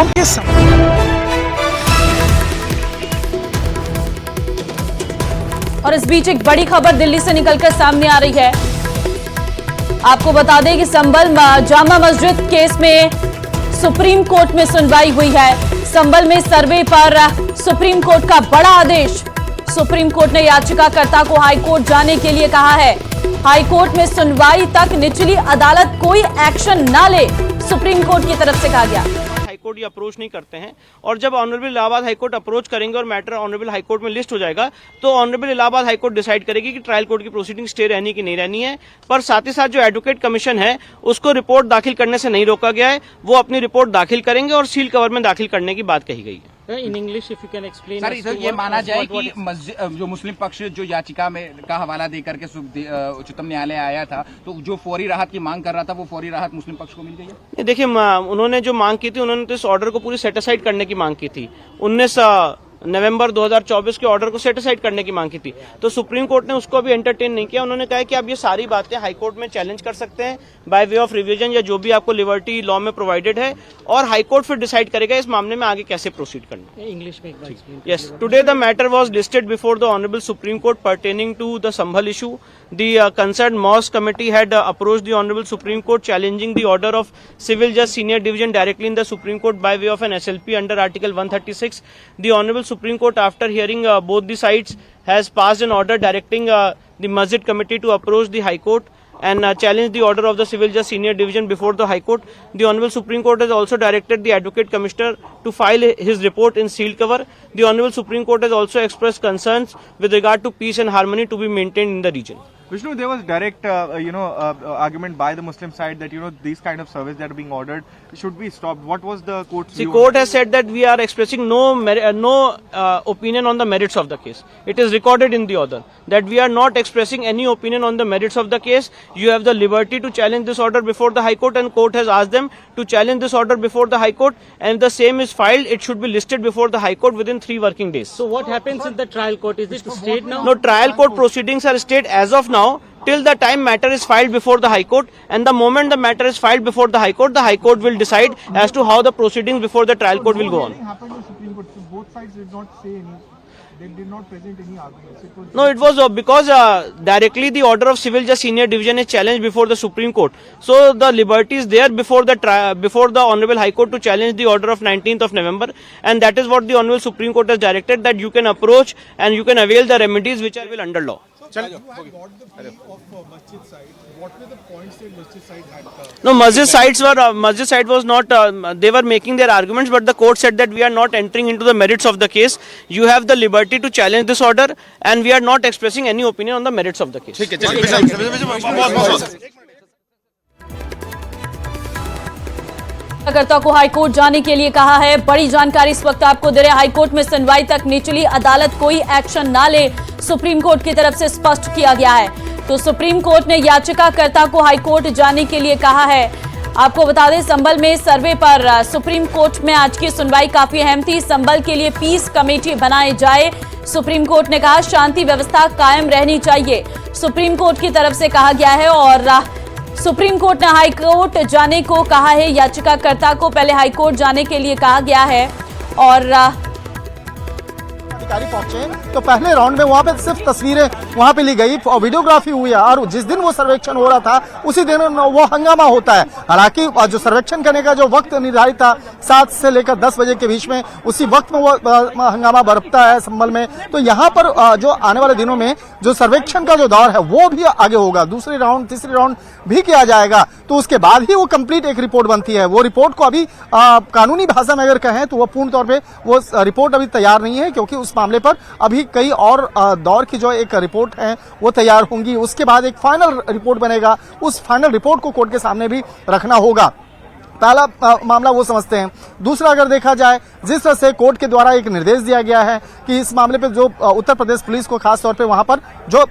उनके और इस बीच एक बड़ी खबर दिल्ली से निकलकर सामने आ रही है। आपको बता दें कि संभल जामा मस्जिद केस में सुप्रीम कोर्ट में सुनवाई हुई है। संभल में सर्वे पर सुप्रीम कोर्ट का बड़ा आदेश। सुप्रीम कोर्ट ने याचिकाकर्ता को हाईकोर्ट जाने के लिए कहा है। हाईकोर्ट में सुनवाई तक निचली अदालत कोई एक्शन ना ले, सुप्रीम कोर्ट की तरफ से कहा गया। हाईकोर्ट ये अप्रोच नहीं करते हैं और जब ऑनरेबल इलाहाबाद हाईकोर्ट अप्रोच करेंगे और मैटर ऑनरेबल हाईकोर्ट में लिस्ट हो जाएगा तो ऑनरेबल इलाहाबाद हाईकोर्ट डिसाइड करेगी कि ट्रायल कोर्ट की प्रोसीडिंग स्टे रहनी कि नहीं रहनी है। पर साथ ही साथ जो एडवोकेट कमीशन है उसको रिपोर्ट दाखिल करने से नहीं रोका गया है, वो अपनी रिपोर्ट दाखिल करेंगे और सील कवर में दाखिल करने की बात कही गई है। In English if you can explain sir, इधर ये माना जाए कि जो मुस्लिम पक्ष जो याचिका में का हवाला देकर के उच्चतम न्यायालय आया था तो जो फौरी राहत की मांग कर रहा था वो फौरी राहत मुस्लिम पक्ष को मिल गई है। देखिए, उन्होंने जो मांग की थी, उन्होंने तो इस ऑर्डर को पूरी सेटिसाइड करने की मांग की थी। 19 नवंबर 2024 के ऑर्डर को सेटिसाइड करने की मांग की थी, तो सुप्रीम कोर्ट ने उसको अभी एंटरटेन नहीं किया। उन्होंने कहा कि आप ये सारी बातें हाईकोर्ट में चैलेंज कर सकते हैं बाय वे ऑफ रिवीजन या जो भी आपको लिबर्टी लॉ में प्रोवाइडेड है, और हाईकोर्ट फिर डिसाइड करेगा इस मामले में आगे कैसे प्रोसीड करना। इंग्लिश में एक बार explain. Yes, today the matter was listed before the Honorable Supreme Court pertaining to the Sambhal issue. The concerned Mosque Committee had approached the Honorable Supreme Court challenging the order of Civil Judge Senior Division directly in the Supreme Court by way of an SLP under Article 136. The Honorable Supreme Court, after hearing both the sides, has passed an order directing the Masjid Committee to approach the High Court and challenge the order of the Civil Judge Senior Division before the High Court. The Honorable Supreme Court has also directed the Advocate Commissioner to file his report in sealed cover. The Honorable Supreme Court has also expressed concerns with regard to peace and harmony to be maintained in the region. Vishnu, there was direct, argument by the Muslim side that, these kind of surveys that are being ordered should be stopped. What was the court's view? The court has said that we are expressing no opinion on the merits of the case. It is recorded in the order that we are not expressing any opinion on the merits of the case. You have the liberty to challenge this order before the High Court, and court has asked them to challenge this order before the High Court, and if the same is filed, it should be listed before the High Court within 3 working days. So what happens in the trial court? Is it stayed now? No, trial court proceedings are stayed as of now till the time matter is filed before the High Court, and the moment the matter is filed before the High Court will decide as to how the proceedings before the trial court will go on. happened in Supreme Court, so both sides did not say any. They did not present any arguments. No, it was because directly the order of Civil Judge Senior Division is challenged before the Supreme Court. So the liberty is there before the Honorable High Court to challenge the order of 19th of November, and that is what the Honorable Supreme Court has directed, that you can approach and you can avail the remedies which are under law. You had got the plea of Masjid side. What were the points that Masjid side had? No, Masjid side was not, they were making their arguments, but the court said that we are not entering into the merits of the case. You have the liberty to challenge this order, and we are not expressing any opinion on the merits of the case. याचिकाकर्ता को high court जाने के लिए कहा है। बड़ी जानकारी इस वक्त आपको दे रहे हैं। हाईकोर्ट में सुनवाई तक निचली अदालत कोई एक्शन ना ले, सुप्रीम कोर्ट की तरफ से स्पष्ट किया गया है। तो सुप्रीम कोर्ट ने याचिकाकर्ता को हाईकोर्ट जाने के लिए कहा है। आपको बता दें, संभल में सर्वे पर सुप्रीम कोर्ट में आज की सुनवाई काफी अहम थी। संभल के लिए पीस कमेटी बनाई जाए, सुप्रीम कोर्ट ने कहा शांति व्यवस्था कायम रहनी चाहिए, सुप्रीम कोर्ट की तरफ से कहा गया है। और सुप्रीम कोर्ट ने हाईकोर्ट जाने को कहा है। याचिकाकर्ता को पहले हाईकोर्ट जाने के लिए कहा गया है, और अधिकारी पहुंचे तो पहले राउंड में वहां पे सिर्फ तस्वीरें वहां पे ली गई और वीडियोग्राफी हुई है, और जिस दिन वो सर्वेक्षण हो रहा था उसी दिन वो हंगामा होता है। हालांकि जो सर्वेक्षण करने का जो वक्त निर्धारित था 7 से लेकर 10 बजे के बीच में, उसी वक्त में वो हंगामा बरपता है संभल में। तो यहाँ पर जो आने वाले दिनों में जो सर्वेक्षण का जो दौर है वो भी आगे होगा, दूसरी राउंड तीसरी राउंड भी किया जाएगा, तो उसके बाद ही वो कंप्लीट एक रिपोर्ट बनती है। वो रिपोर्ट को अभी कानूनी भाषा में अगर कहें तो वो पूर्ण तौर पे वो रिपोर्ट अभी तैयार नहीं है, क्योंकि उस मामले पर अभी कई और दौर की जो एक रिपोर्ट है वो तैयार होंगी। उसके बाद एक फाइनल रिपोर्ट बनेगा, उस फाइनल रिपोर्ट को कोर्ट के सामने भी रखना होगा। पहला मामला वो समझते हैं। दूसरा अगर देखा जाए, जिस तरह से कोर्ट के द्वारा एक निर्देश दिया गया है कि इस मामले पे जो उत्तर प्रदेश पुलिस को खास तौर पे वहां पर जो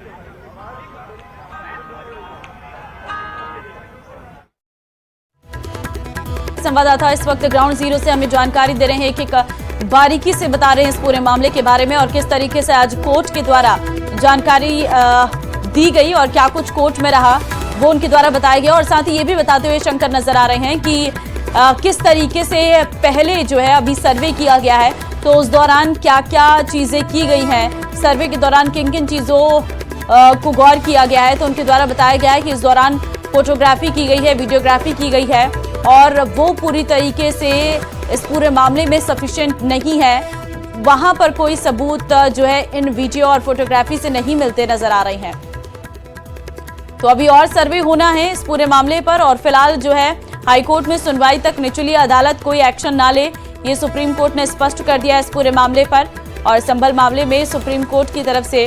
संवाददाता इस वक्त ग्राउंड जीरो से हमें जानकारी दे रहे हैं कि बारीकी से बता रहे हैं इस पूरे मामले के बारे में, और किस तरीके से आज कोर्ट के द्वारा जानकारी दी गई और क्या कुछ कोर्ट में रहा वो उनके द्वारा बताया गया। और साथ ही ये भी बताते हुए शंकर नजर आ रहे हैं कि किस तरीके से पहले जो है अभी सर्वे किया गया है, तो उस दौरान क्या क्या चीज़ें की गई हैं, सर्वे के दौरान किन किन चीज़ों को गौर किया गया है। तो उनके द्वारा बताया गया है कि इस दौरान फोटोग्राफी की गई है, वीडियोग्राफी की गई है और वो पूरी तरीके से इस पूरे मामले में सफिशिएंट नहीं है। वहां पर कोई सबूत जो है इन वीडियो और फोटोग्राफी से नहीं मिलते नजर आ रहे हैं। तो अभी और सर्वे होना है इस पूरे मामले पर और फिलहाल जो है हाईकोर्ट में सुनवाई तक निचली अदालत कोई एक्शन ना ले, ये सुप्रीम कोर्ट ने स्पष्ट कर दिया इस पूरे मामले पर। और संभल मामले में सुप्रीम कोर्ट की तरफ से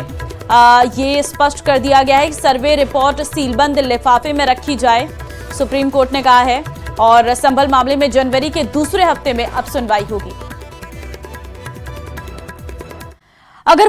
ये स्पष्ट कर दिया गया है कि सर्वे रिपोर्ट सीलबंद लिफाफे में रखी जाए, सुप्रीम कोर्ट ने कहा है। और संभल मामले में जनवरी के दूसरे हफ्ते में अब सुनवाई होगी। अगर